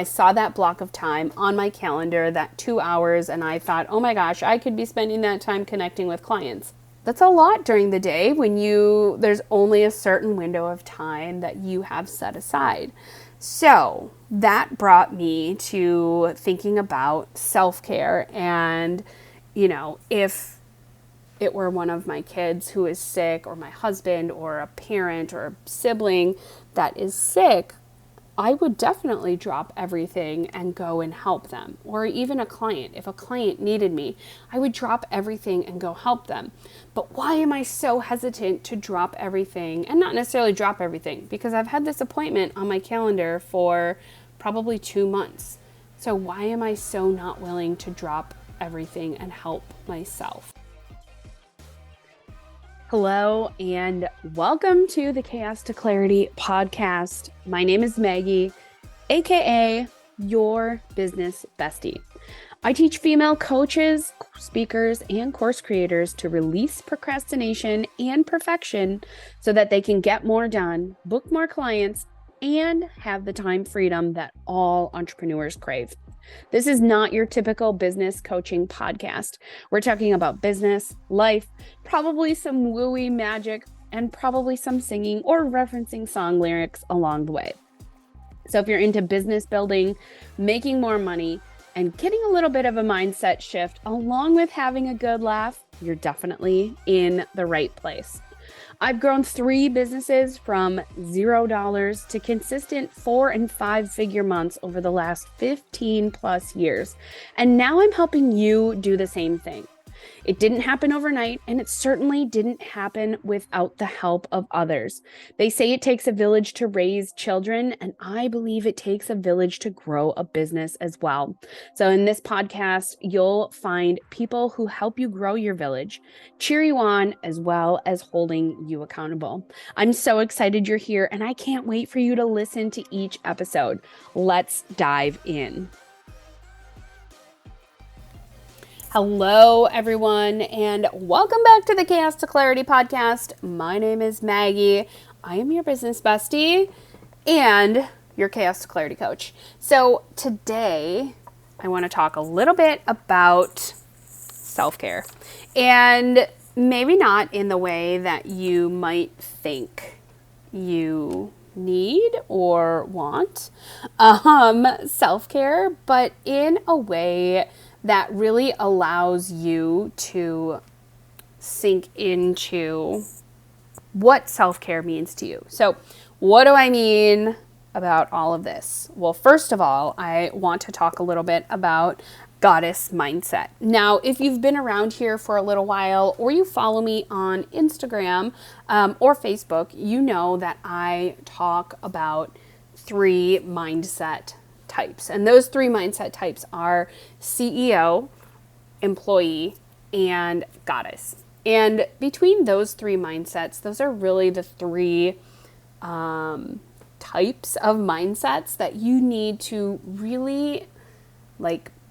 I saw that block of time on my calendar, that 2 hours, and I thought, oh my gosh, I could be spending that time connecting with clients. That's a lot during the day when there's only a certain window of time that you have set aside. So that brought me to thinking about self-care. And, if it were one of my kids who is sick, or my husband, or a parent, or a sibling that is sick, I would definitely drop everything and go and help them. Or even a client. If a client needed me, I would drop everything and go help them. But why am I so hesitant to drop everything, and not necessarily drop everything? Because I've had this appointment on my calendar for probably 2 months. So why am I so not willing to drop everything and help myself? Hello and welcome to the Chaos to Clarity podcast. My name is Maggie, aka your business bestie. I teach female coaches, speakers, and course creators to release procrastination and perfection so that they can get more done, book more clients, and have the time freedom that all entrepreneurs crave. This is not your typical business coaching podcast. We're talking about business, life, probably some wooey magic, and probably some singing or referencing song lyrics along the way. So if you're into business building, making more money, and getting a little bit of a mindset shift along with having a good laugh, you're definitely in the right place. I've grown 3 businesses from $0 to consistent 4 and 5 figure months over the last 15 plus years. And now I'm helping you do the same thing. It didn't happen overnight, and it certainly didn't happen without the help of others. They say it takes a village to raise children, and I believe it takes a village to grow a business as well. So in this podcast, you'll find people who help you grow your village, cheer you on, as well as holding you accountable. I'm so excited you're here, and I can't wait for you to listen to each episode. Let's dive in. Hello, everyone, and welcome back to the Chaos to Clarity podcast. My name is Maggie. I am your business bestie and your Chaos to Clarity coach. So today, I want to talk a little bit about self-care, and maybe not in the way that you might think you need or want self-care, but in a way that really allows you to sink into what self-care means to you. So what do I mean about all of this? Well, first of all, I want to talk a little bit about goddess mindset. Now, if you've been around here for a little while, or you follow me on Instagram or Facebook, you know that I talk about 3 mindset types. And those 3 mindset types are CEO, employee, and goddess. And between those 3 mindsets, those are really the 3 types of mindsets that you need to really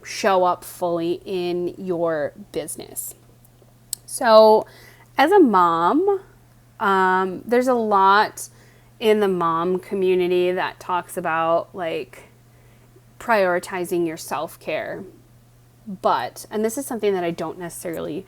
show up fully in your business. So as a mom, there's a lot in the mom community that talks about prioritizing your self-care. And this is something that I don't necessarily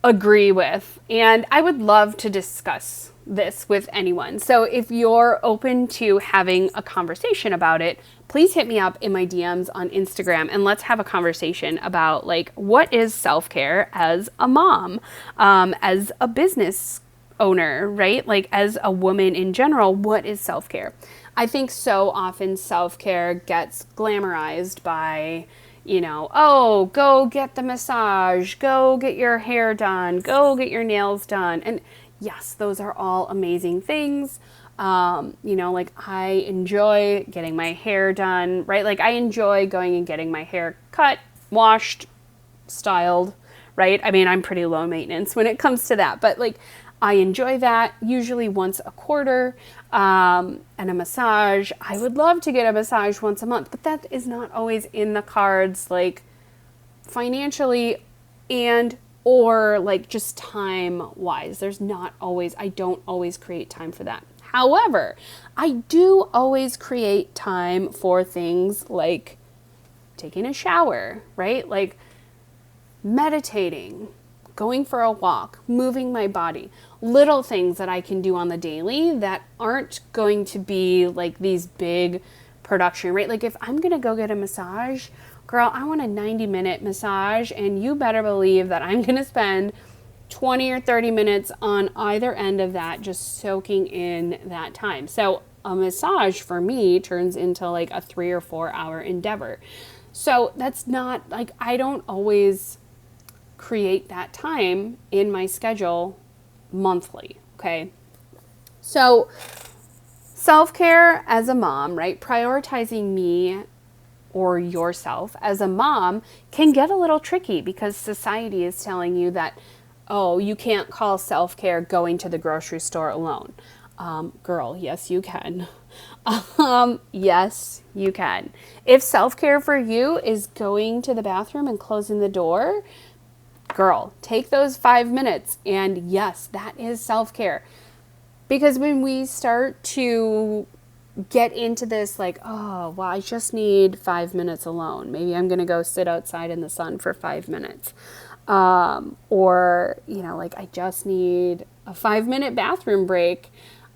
agree with, and I would love to discuss this with anyone. So if you're open to having a conversation about it, please hit me up in my DMs on Instagram and let's have a conversation about what is self-care as a mom, as a business owner, right? As a woman in general, what is self-care? I think so often self-care gets glamorized by, oh, go get the massage, go get your hair done, go get your nails done. And yes, those are all amazing things. I enjoy getting my hair done, right? I enjoy going and getting my hair cut, washed, styled, right? I mean, I'm pretty low maintenance when it comes to that, but I enjoy that usually once a quarter, and a massage. I would love to get a massage once a month, but that is not always in the cards, financially and or just time wise. I don't always create time for that. However, I do always create time for things like taking a shower, right? Like meditating, going for a walk, moving my body, little things that I can do on the daily that aren't going to be like these big production, right? Like if I'm going to go get a massage, girl, I want a 90-minute massage, and you better believe that I'm going to spend 20 or 30 minutes on either end of that, just soaking in that time. So a massage for me turns into like a 3 or 4 hour endeavor. So that's not like, I don't always create that time in my schedule monthly. Okay. So self-care as a mom, right? Prioritizing me or yourself as a mom can get a little tricky because society is telling you that, oh, you can't call self-care going to the grocery store alone. Girl, yes, you can. Yes, you can. If self-care for you is going to the bathroom and closing the door, girl, take those 5 minutes. And yes, that is self-care. Because when we start to get into this like, oh, well, I just need 5 minutes alone. Maybe I'm going to go sit outside in the sun for 5 minutes. Or, you know, like I just need a 5-minute bathroom break.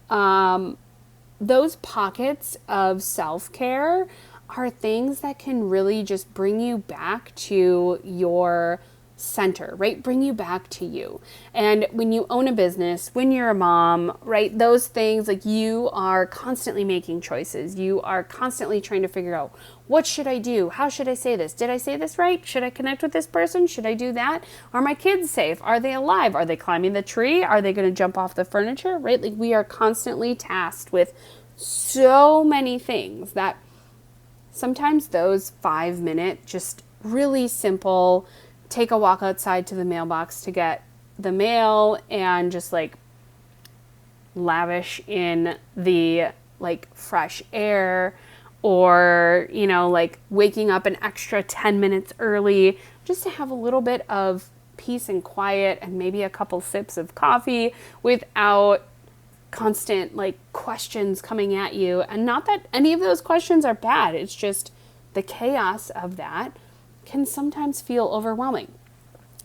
Those pockets of self-care are things that can really just bring you back to your center, right? Bring you back to you. And when you own a business, when you're a mom, right? Those things, like you are constantly making choices. You are constantly trying to figure out, what should I do? How should I say this? Did I say this right? Should I connect with this person? Should I do that? Are my kids safe? Are they alive? Are they climbing the tree? Are they going to jump off the furniture? Right? Like we are constantly tasked with so many things that sometimes those 5-minute, just really simple, take a walk outside to the mailbox to get the mail and just like lavish in the like fresh air, or, you know, like waking up an extra 10 minutes early just to have a little bit of peace and quiet and maybe a couple sips of coffee without constant like questions coming at you. And not that any of those questions are bad. It's just the chaos of that can sometimes feel overwhelming.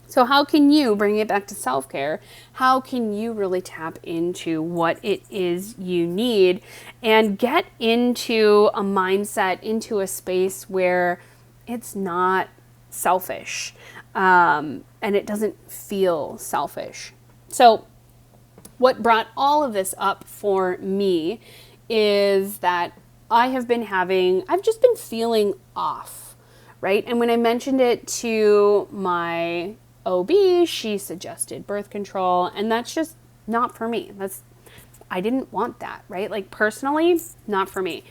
So how can you bring it back to self-care? How can you really tap into what it is you need and get into a mindset, into a space where it's not selfish, and it doesn't feel selfish? So what brought all of this up for me is that I've just been feeling off, right? And when I mentioned it to my OB, she suggested birth control, and that's just not for me. I didn't want that, right? Like personally, not for me.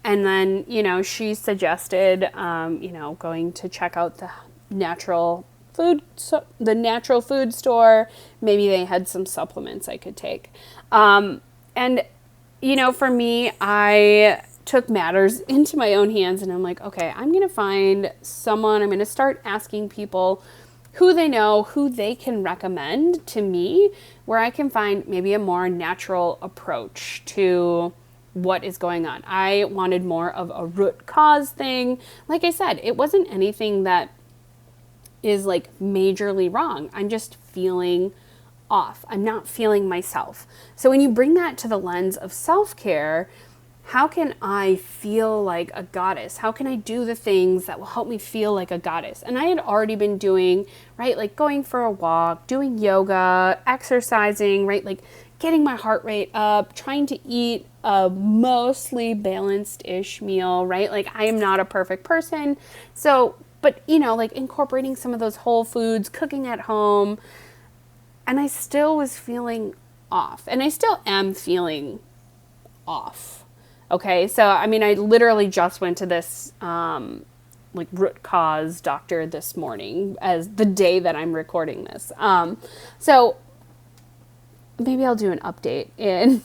And then, you know, she suggested, going to check out the natural food store. Maybe they had some supplements I could take. And, you know, for me, I took matters into my own hands, and I'm like, okay, I'm going to find someone. I'm going to start asking people who they know, who they can recommend to me, where I can find maybe a more natural approach to what is going on. I wanted more of a root cause thing. Like I said, it wasn't anything that is like majorly wrong. I'm just feeling off. I'm not feeling myself. So when you bring that to the lens of self-care, how can I feel like a goddess? How can I do the things that will help me feel like a goddess? And I had already been doing, right, like going for a walk, doing yoga, exercising, right, like getting my heart rate up, trying to eat a mostly balanced-ish meal, right? Like I am not a perfect person. So, but, you know, like incorporating some of those whole foods, cooking at home, and I still was feeling off. And I still am feeling off. Okay, so I mean, I literally just went to this like root cause doctor this morning, as the day that I'm recording this. So maybe I'll do an update in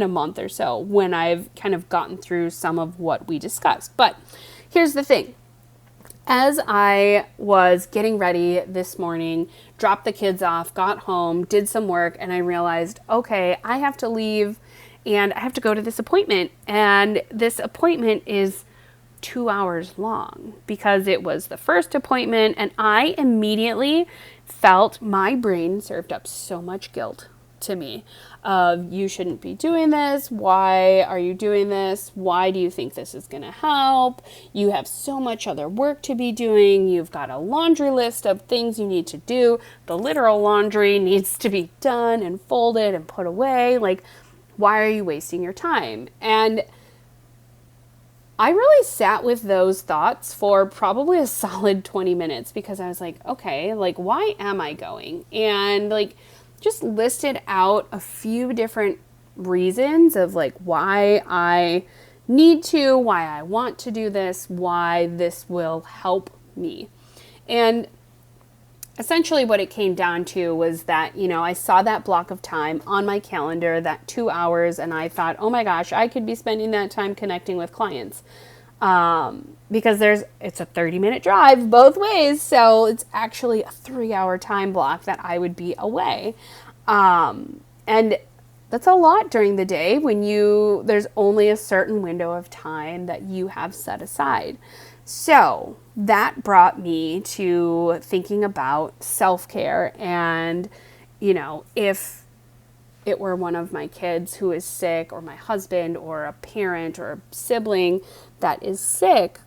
a month or so when I've kind of gotten through some of what we discussed. But here's the thing. As I was getting ready this morning, dropped the kids off, got home, did some work, and I realized, okay, I have to leave and I have to go to this appointment. And this appointment is 2 hours long because it was the first appointment. And I immediately felt my brain served up so much guilt to me of, you shouldn't be doing this. Why are you doing this? Why do you think this is going to help? You have so much other work to be doing. You've got a laundry list of things you need to do. The literal laundry needs to be done and folded and put away. Like, why are you wasting your time? And I really sat with those thoughts for probably a solid 20 minutes because I was like, okay, like, why am I going? And like, just listed out a few different reasons of like why I need to, why I want to do this, why this will help me. And essentially what it came down to was that, I saw that block of time on my calendar, that 2 hours, and I thought, oh my gosh, I could be spending that time connecting with clients. Because it's a 30-minute drive both ways. So it's actually a 3-hour time block that I would be away. And that's a lot during the day when there's only a certain window of time that you have set aside. So that brought me to thinking about self-care. And, if it were one of my kids who is sick, or my husband, or a parent, or a sibling that is sick,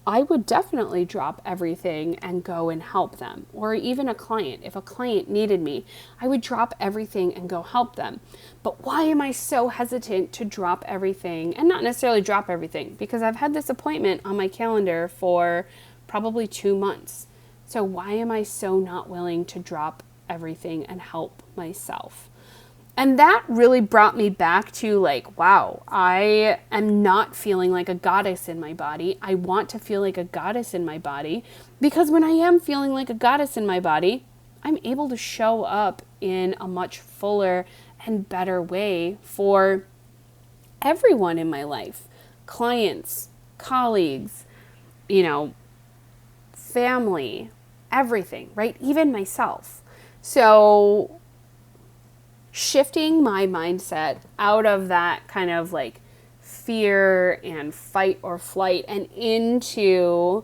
I would definitely drop everything and go and help them. Or even a client. If a client needed me, I would drop everything and go help them. But why am I so hesitant to drop everything? And not necessarily drop everything, because I've had this appointment on my calendar for probably 2 months. So why am I so not willing to drop everything and help myself? And that really brought me back to like, wow, I am not feeling like a goddess in my body. I want to feel like a goddess in my body, because when I am feeling like a goddess in my body, I'm able to show up in a much fuller and better way for everyone in my life. Clients, colleagues, family, everything, right? Even myself. So shifting my mindset out of that kind of like fear and fight or flight and into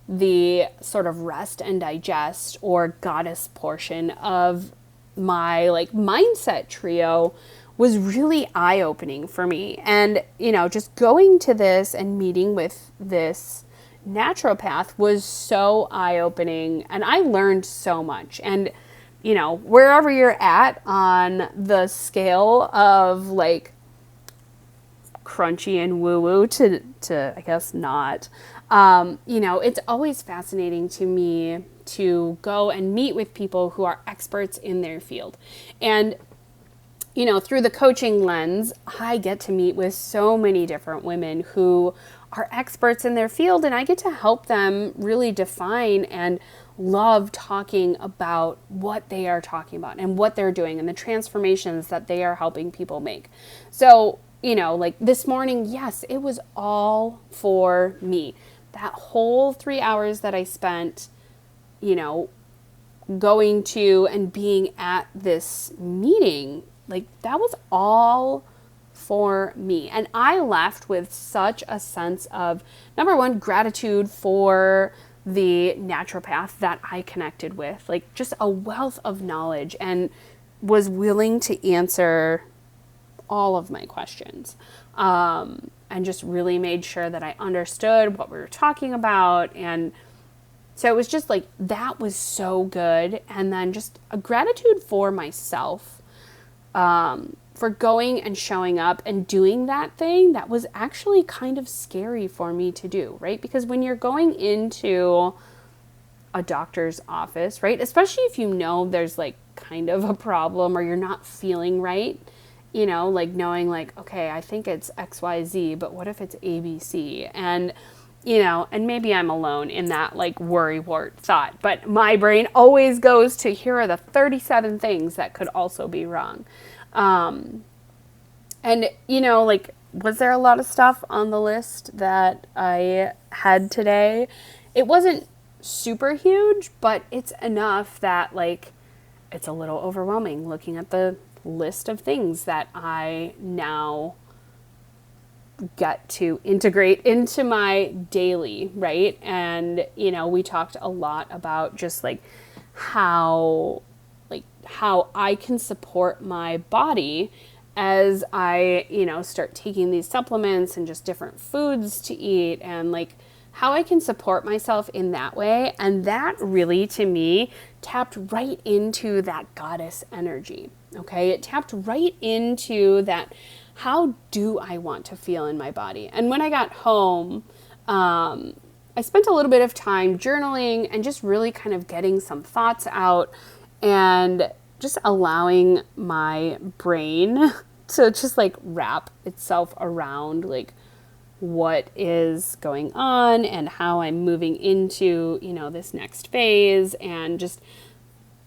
the sort of rest and digest or goddess portion of my like mindset trio was really eye-opening for me. And, just going to this and meeting with this naturopath was so eye-opening, and I learned so much. And wherever you're at on the scale of like crunchy and woo-woo to I guess not, it's always fascinating to me to go and meet with people who are experts in their field. And, through the coaching lens, I get to meet with so many different women who are experts in their field, and I get to help them really define and love talking about what they are talking about and what they're doing and the transformations that they are helping people make. So, like this morning, yes, it was all for me. That whole 3 hours that I spent, going to and being at this meeting, like that was all for me. And I left with such a sense of, number one, gratitude for the naturopath that I connected with, like just a wealth of knowledge, and was willing to answer all of my questions. And just really made sure that I understood what we were talking about. And so it was just like, that was so good. And then just a gratitude for myself, for going and showing up and doing that thing that was actually kind of scary for me to do, right? Because when you're going into a doctor's office, right, especially if there's like kind of a problem or you're not feeling right, like knowing like, okay, I think it's XYZ, but what if it's ABC? And, and maybe I'm alone in that like worrywart thought, but my brain always goes to, here are the 37 things that could also be wrong. And, like, was there a lot of stuff on the list that I had today? It wasn't super huge, but it's enough that, like, it's a little overwhelming looking at the list of things that I now get to integrate into my daily, right? And, we talked a lot about just how I can support my body as I, start taking these supplements and just different foods to eat, and how I can support myself in that way. And that really, to me, tapped right into that goddess energy. Okay. It tapped right into that. How do I want to feel in my body? And when I got home, I spent a little bit of time journaling and just really kind of getting some thoughts out and just allowing my brain to just wrap itself around what is going on and how I'm moving into, this next phase. And just,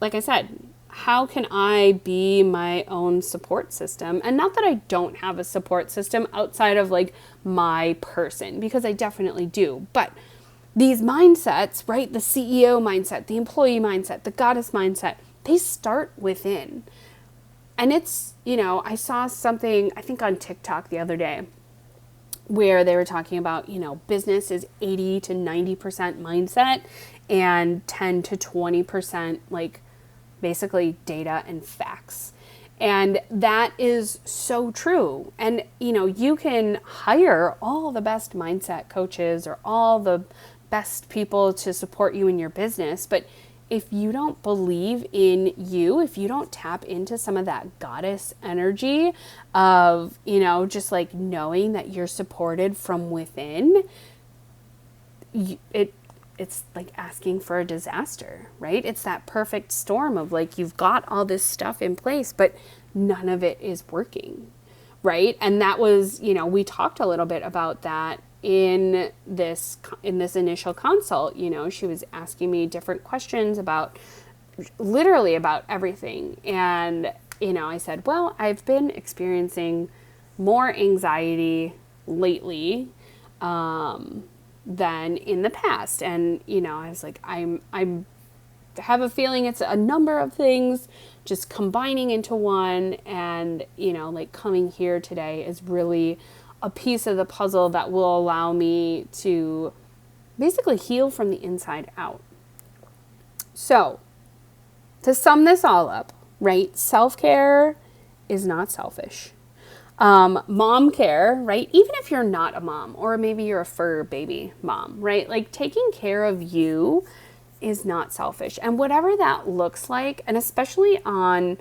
like I said, how can I be my own support system? And not that I don't have a support system outside of my person, because I definitely do. But these mindsets, right? The CEO mindset, the employee mindset, the goddess mindset, they start within. And it's, I saw something, I think on TikTok the other day, where they were talking about, business is 80 to 90% mindset and 10 to 20% basically data and facts. And that is so true. And, you can hire all the best mindset coaches or all the best people to support you in your business. But if you don't believe in you, if you don't tap into some of that goddess energy of, just knowing that you're supported from within, it's like asking for a disaster, right? It's that perfect storm of you've got all this stuff in place, but none of it is working, right? And that was, we talked a little bit about that in this initial consult. She was asking me different questions about literally about everything. And, I said, well, I've been experiencing more anxiety lately, than in the past. And, I was I have a feeling it's a number of things just combining into one. And, coming here today is really a piece of the puzzle that will allow me to basically heal from the inside out. So to sum this all up, right? Self-care is not selfish. Mom care, right? Even if you're not a mom, or maybe you're a fur baby mom, right? Taking care of you is not selfish. And whatever that looks like, and especially on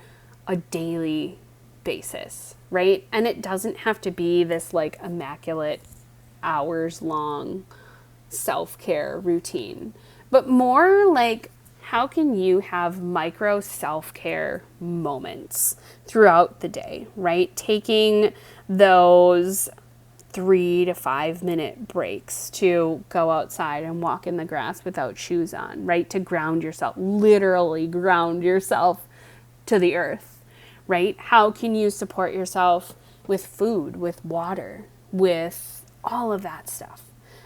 a daily basis, right? And it doesn't have to be this immaculate hours long self-care routine, but more how can you have micro self-care moments throughout the day, right? Taking those 3 to 5 minute breaks to go outside and walk in the grass without shoes on, right? To ground yourself, literally ground yourself to the earth, right? How can you support yourself with food, with water, with all of that stuff?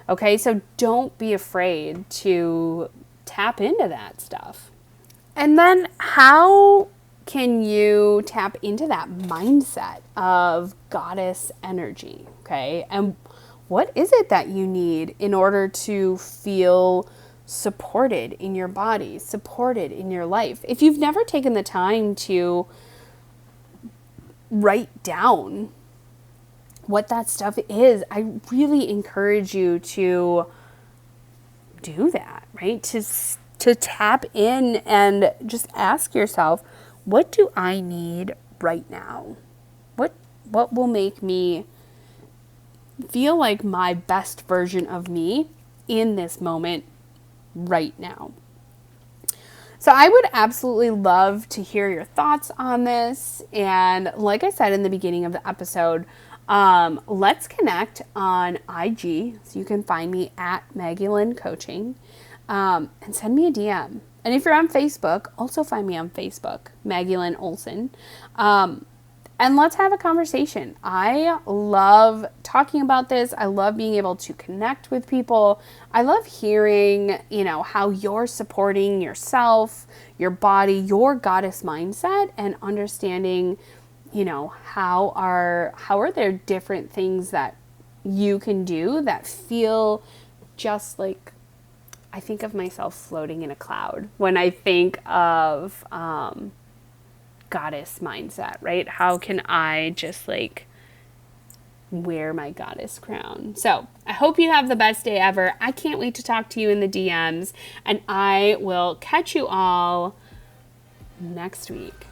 Okay, so don't be afraid to tap into that stuff. And then how can you tap into that mindset of goddess energy? Okay, and what is it that you need in order to feel supported in your body, supported in your life? If you've never taken the time to write down what that stuff is, I really encourage you to do that, right? To tap in and just ask yourself, what do I need right now? What will make me feel like my best version of me in this moment right now? So I would absolutely love to hear your thoughts on this. And like I said in the beginning of the episode, let's connect on IG. So you can find me at Maggie Lynn Coaching, and send me a DM. And if you're on Facebook, also find me on Facebook, Maggie Lynn Olson. And let's have a conversation. I love talking about this. I love being able to connect with people. I love hearing, how you're supporting yourself, your body, your goddess mindset, and understanding how are there different things that you can do that feel just like, I think of myself floating in a cloud when I think of goddess mindset, right? How can I just like wear my goddess crown? So I hope you have the best day ever. I can't wait to talk to you in the DMs, and I will catch you all next week.